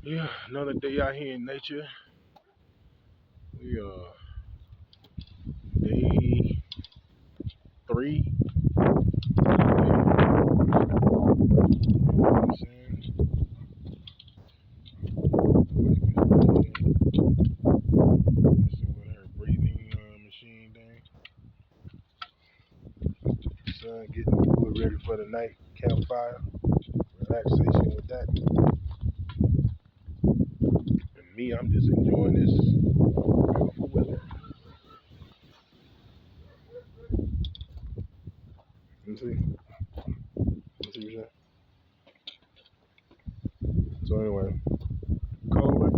Yeah, another day out here in nature. We day three. You know what I'm saying? Messing with her breathing machine thing. Son getting the wood ready for the night. Campfire. Relaxation with that. And me, I'm just enjoying this beautiful weather. You see? You see what I'm saying? So anyway, Coleman,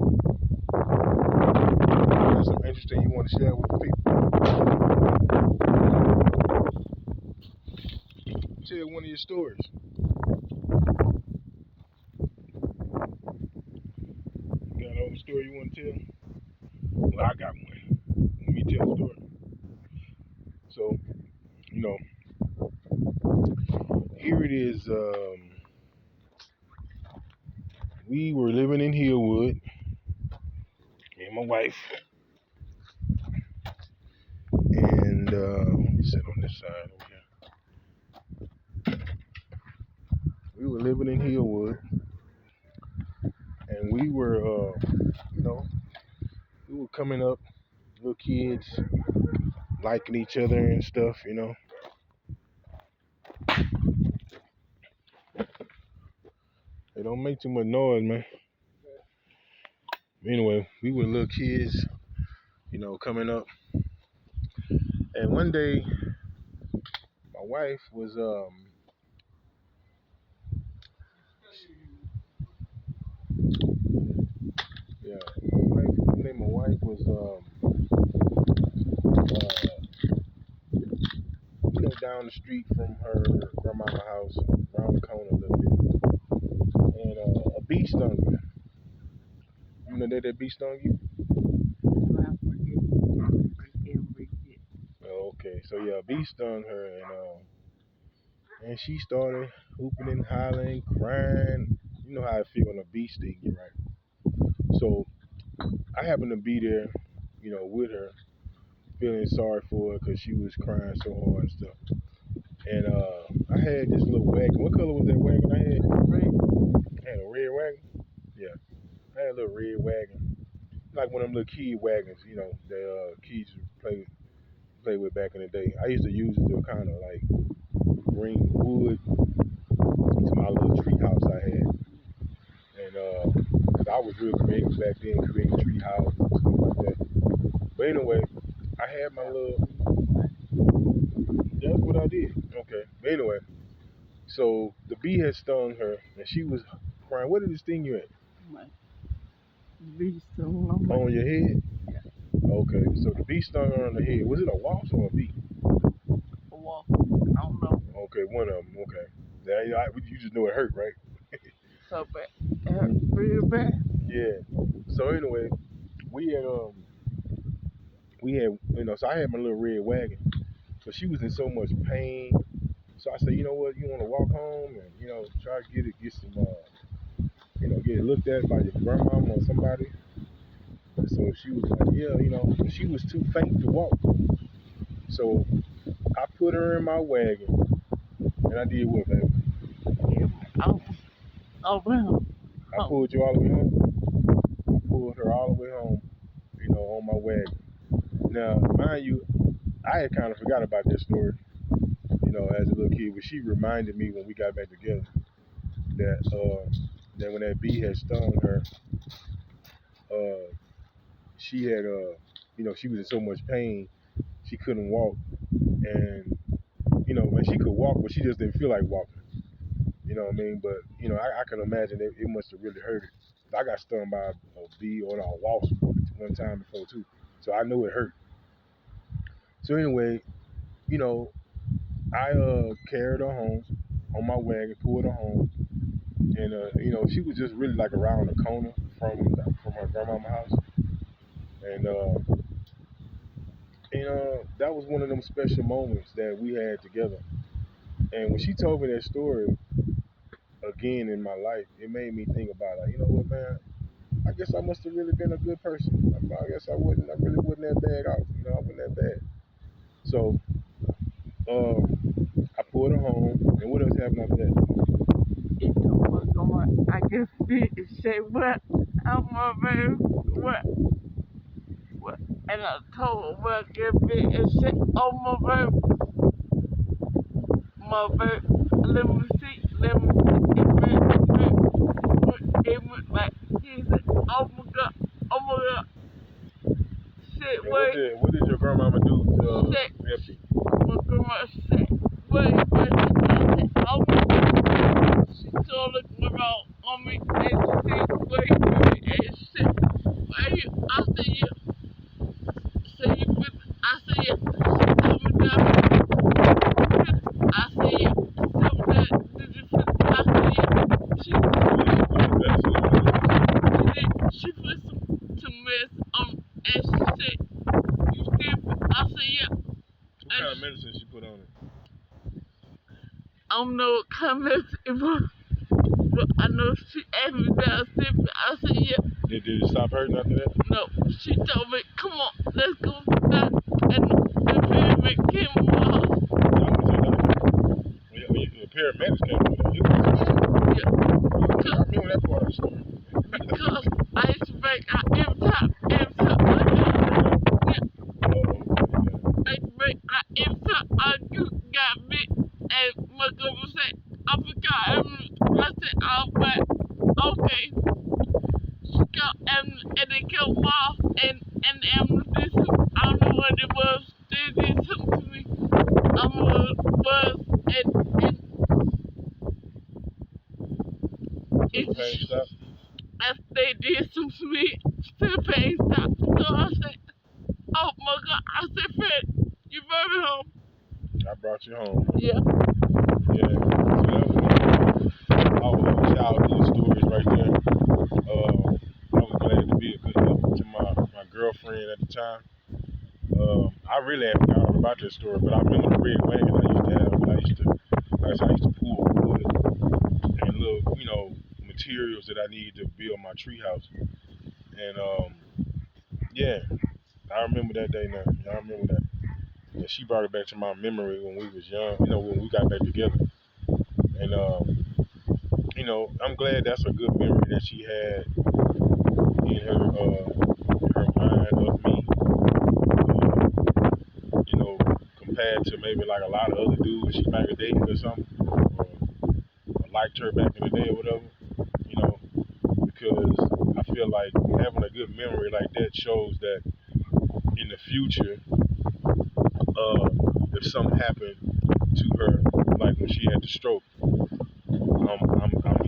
got something interesting you want to share with the people? Tell one of your stories. You got an old story you want to tell? Well, I got one. Let me tell the story. So, you know, here it is. We were living in Hillwood, me and my wife, and let me sit on this side over here. We were living in Hillwood, and we were, you know, we were coming up, little kids, liking each other and stuff, you know. They don't make too much noise, man. Anyway, we were little kids, you know, coming up, and one day, my wife was, yeah, my wife was, you know, down the street from her grandmama's house, around the corner a little bit, and a bee stung her. You know that bee stung you? Oh, okay, so yeah, a bee stung her, and she started hooping and hollering, crying. You know how I feel when a bee sting you, right? So I happened to be there, you know, with her, feeling sorry for her because she was crying so hard and stuff. And I had this little wagon. What color was that wagon I had? Red. I had a red wagon. Yeah, I had a little red wagon, like one of them little kid wagons, you know, that kids play with back in the day. I used to use it to kind of like bring wood to my little tree house I had, and 'cause I was real creative back then, creating tree houses and stuff like that. But anyway, I had my little. That's what I did. Okay. But anyway, so the bee had stung her, and she was crying. What did it sting you at? My bee stung on your head. Okay, so the bee stung her on the head. Was it a wasp or a bee? A wasp. I don't know. Okay, one of them. Okay. Yeah, you just know it hurt, right? So bad. It hurt real bad. Yeah. So anyway, we had so I had my little red wagon, but she was in so much pain. So I said, you know what, you want to walk home and try to get some get it looked at by your grandmama or somebody. So she was like, yeah, but she was too faint to walk. So I put her in my wagon, and I did what, baby? Oh, oh, wow. I pulled you all the way home. I pulled her all the way home, on my wagon. Now, mind you, I had kind of forgot about this story, as a little kid, but she reminded me when we got back together that when that bee had stung her, uh, she had, she was in so much pain, she couldn't walk, and when she could walk, but she just didn't feel like walking. You know what I mean? But I can imagine it must have really hurt her. I got stung by a bee or a wasp one time before too, so I know it hurt. So anyway, you know, I carried her home on my wagon, pulled her home, and she was just really like around the corner from her grandmama's house, and that was one of them special moments that we had together. And when she told me that story again in my life, it made me think about, like, you know what, man? guess I must have really been a good person. I guess I really wasn't that bad off. You know, I wasn't that bad. So I pulled her home, and what else happened after that? It was going. I just did say what I'm over what, and I told her what I just did and said, oh my baby, let me see, it went like he said, oh my god, shit, And wait, what did your grandmama do to shit, help you? my grandma said, wait, I said, oh my god, she started looking around on me and she said, wait, and shit, wait, I said, yeah, said you been, I said, yeah, she told me that, I said, yeah, she told me that, did you finish? I said, yeah, she put some mess and she said, you still, I said, yeah, What kind of medicine she put on it? I don't know what kind of medicine it was, but I know she asked me downstairs, I said, yeah, Did it stop hurting after that? no, she told me, come on, let's go down, and the paramedic came to my house. The paramedics came over there. Yeah, I remember that part of the story. because I used to break out every time I got, I used to break out every time I got bit, and my grandma said, I forgot, I said, oh, but, okay, she got, and they killed my off, and the ambulance did something, I don't know what it was, they did something to me, I don't know what it was, and So the pain stopped? as they did some to me, still pain stopped. So I said, oh my god, I said, Fred, you brought me home. I brought you home. Yeah. Yeah. So that was our childhood stories right there. I was glad to be a good help to my girlfriend at the time. I really haven't forgotten about this story, but I remember the red wagon I used to have. I used to pull wood and little, materials that I needed to build my treehouse. And yeah, I remember that day now. Yeah, I remember that. And she brought it back to my memory when we was young. When we got back together. And I'm glad that's a good memory that she had in her mind of me. Compared to maybe like a lot of other dudes she might have dated or something, or liked her back in the day or whatever. You know, because I feel like having a good memory like that shows that in the future, if something happened to her, like when she had the stroke, I'm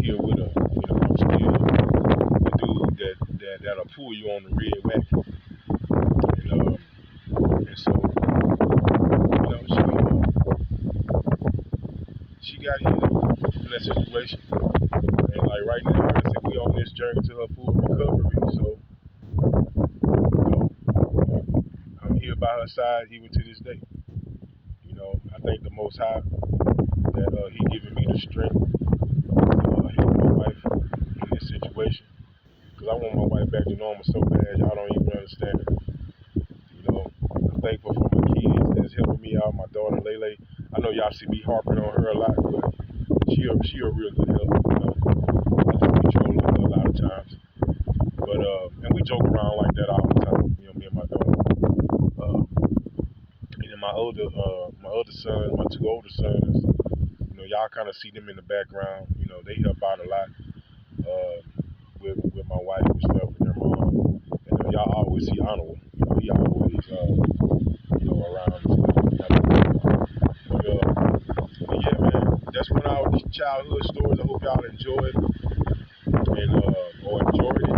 here with her. I'm still the dude that'll pull you on the red wagon. And so, she got healed in that situation. And like right now, like I said, we on this journey to her full recovery. So, I'm here by her side even to this day. I thank the Most High that He giving me the strength to help my wife in this situation. Because I want my wife back to normal so bad, y'all don't even understand it. I'm thankful for my kids that's helping me out. My daughter Lele, I know y'all see me harping on her a lot, but she a real good help. I just be trolling her a lot of times, but and we joke around like that all the time. Me and my daughter. And then my other son, my two older sons, y'all kind of see them in the background. They help out a lot with my wife and stuff and their mom. And y'all always see Honorable. He always around and stuff. But yeah, man, that's one of our childhood stories. I hope y'all enjoyed and or enjoyed it.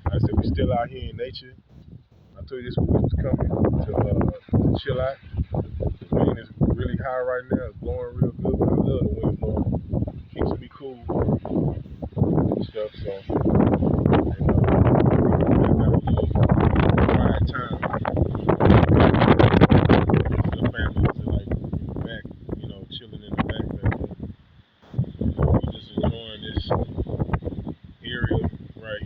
Like I said, we still out here in nature. I told you this when we was coming to chill out. The wind is really high right now. It's blowing real good, but I love the wind blowing. Keeps me cool and stuff. So, and, got a little quiet time. The family is like back, chilling in the back there. We're just enjoying this area right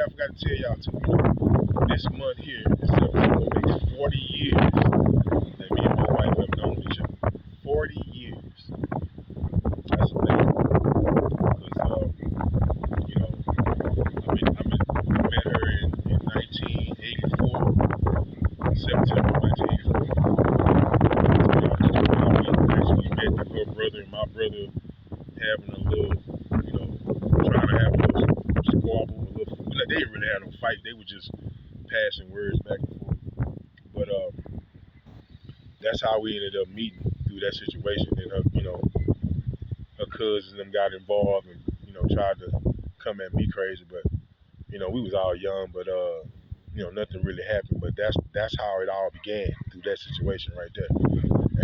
I forgot to tell y'all too. This month here, September makes 40 years that me and my wife have known each other. 40 years. That's amazing. Because I met her in 1984, September 1984. We actually met her brother and my brother having a little, trying to have a little squabble, they didn't really have no fight. They were just passing words back and forth. But that's how we ended up meeting through that situation. And her cousins and them got involved and tried to come at me crazy. But we was all young, but nothing really happened. But that's how it all began through that situation right there.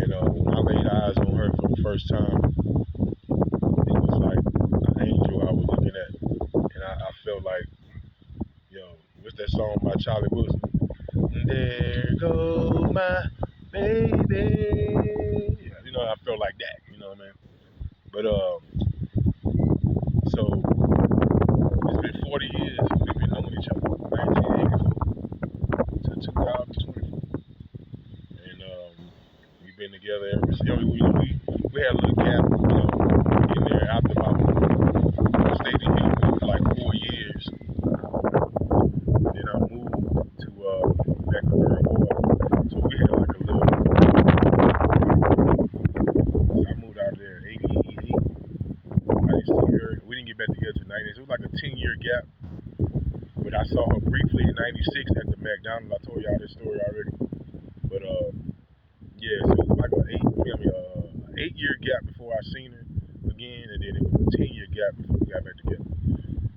And when I laid eyes on her for the first time, it was like an angel I was looking at, and I felt like, what's that song by Charlie Wilson? There go my baby. Yeah, I felt like that. You know what I mean? But so it's been 40 years we've been knowing each other, 1984 to 2024, and we've been together ever since. We had a little gap, in there after I stayed in Houston for like 4 years. Then I moved to back to Third Ward. So we had like a little. So I moved out there in '88. I didn't see her. We didn't get back together in '90s. It was like a 10-year gap. But I saw her briefly in '96 at the McDonald's. I told y'all this story already. But yeah, so it was like an 8-year gap before I seen her again, and then it was a 10-year gap before we got back together.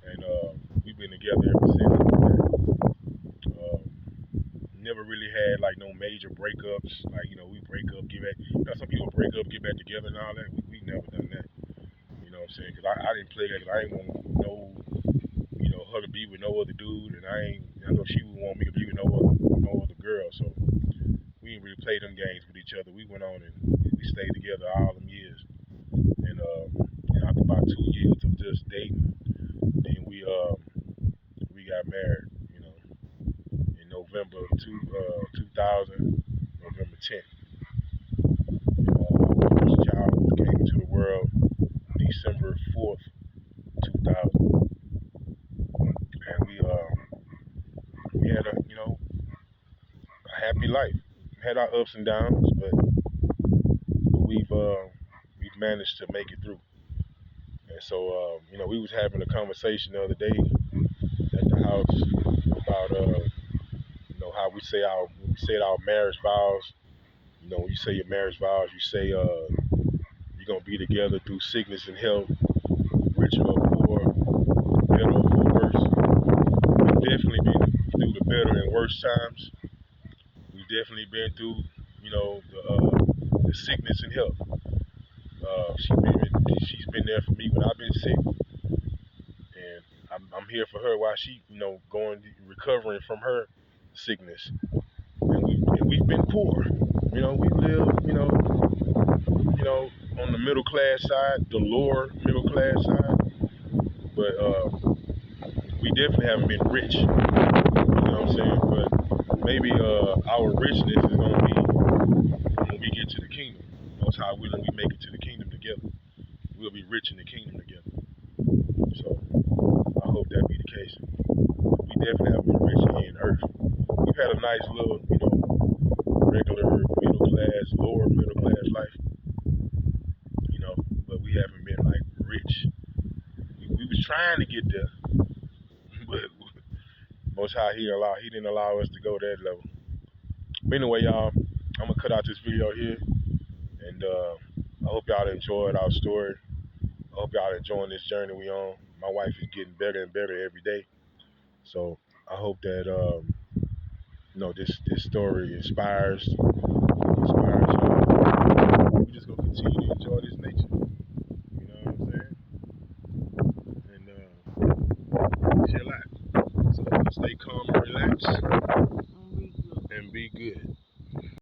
And we've been together ever since. Never really had like no major breakups. Like we break up, get back. Some people break up, get back together, and all that. We never done that. You know what I'm saying? Because I didn't play that. Cause I ain't want her to be with no other dude, and I know she would want me to be with no other girl. So we didn't really play them games with each other. We went on and we stayed together all them years. And after about 2 years of just dating, then we got married. In November 2000, November 10th. Our first child came into the world December 4th, 2000. And we had a happy life. Had our ups and downs, but we've managed to make it through. And so we was having a conversation the other day at the house about how we say our marriage vows. When you say your marriage vows, you say you're gonna be together through sickness and health, rich or poor, better or worse. We've definitely been through the better and worse times. We've definitely been through, the sickness and health. She's been there for me when I've been sick, and I'm here for her while she, going recovering from her sickness. And we've been poor. We live, on the middle class side, the lower middle class side, but we definitely haven't been rich. You know what I'm saying? But maybe our richness is gonna be when we get to the kingdom. That's how willing we make it to the kingdom together. We'll be rich in the kingdom together. So I hope that be the case. We definitely have been rich here in earth. We've had a nice little, regular middle class, lower middle class life. But we haven't been like rich. We was trying to get there, but Most High he didn't allow us to go that level. But anyway, y'all, I'm gonna cut out this video here, and I hope y'all enjoyed our story. I hope y'all enjoying this journey we on. My wife is getting better and better every day, so I hope that this story inspires y'all. We just gonna continue to enjoy this nature. You know what I'm saying? And chill out. So stay calm and relax.